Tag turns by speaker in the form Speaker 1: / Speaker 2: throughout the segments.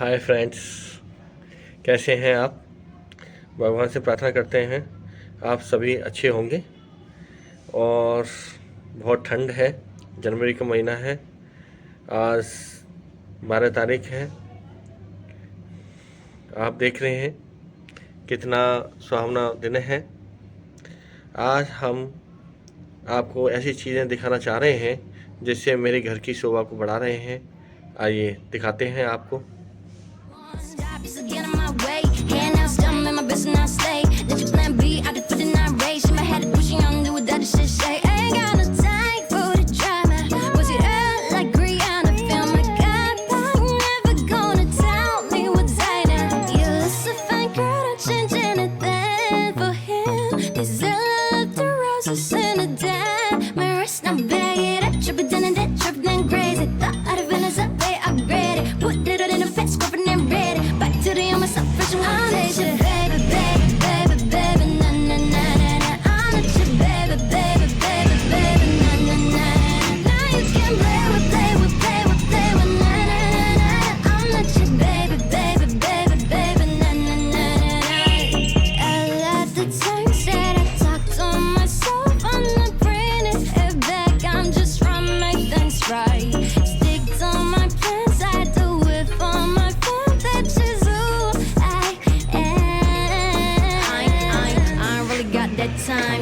Speaker 1: Hi friends, कैसे हैं आप। भगवान से प्रार्थना करते हैं आप सभी अच्छे होंगे। और बहुत ठंड है, जनवरी का महीना है, आज 12 तारीख है। आप देख रहे हैं कितना सुहावना दिन है। आज हम आपको ऐसी चीज़ें दिखाना चाह रहे हैं जिससे मेरे घर की शोभा को बढ़ा रहे हैं। आइए दिखाते हैं आपको।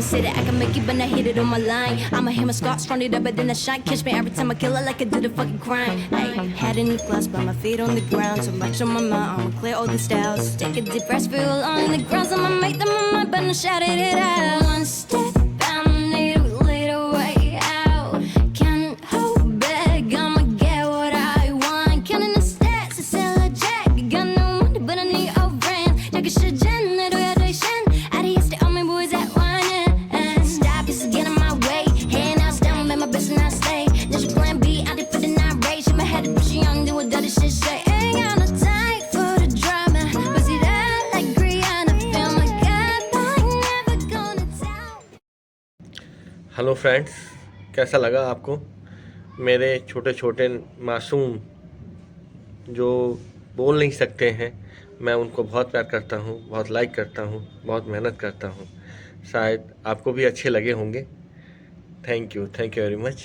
Speaker 2: Say that I can make it, but I hit it on my line. I'ma hammer Scott, strong it up, but then I shine. Catch me every time I kill it like I did a fucking crime. Ay, head in the glass, but my feet on the ground. So much on my mind, I'ma clear all the styles. Take a deep breath, feel on the ground. I'ma make them on my butt and shout it out. One step, I'm need a little way out. Can't hold back, I'ma get what I want. Counting the stats, I sell a jack. Got no money, but I need a brand. Take a shit, Jen, I do ya do shen. I do stay on my boys at one.
Speaker 1: Hello friends, कैसा लगा आपको मेरे छोटे छोटे मासूम जो बोल नहीं सकते हैं। मैं उनको बहुत प्यार करता हूँ, बहुत लाइक करता हूँ, बहुत मेहनत करता हूँ। शायद आपको भी अच्छे लगे होंगे। Thank you very much.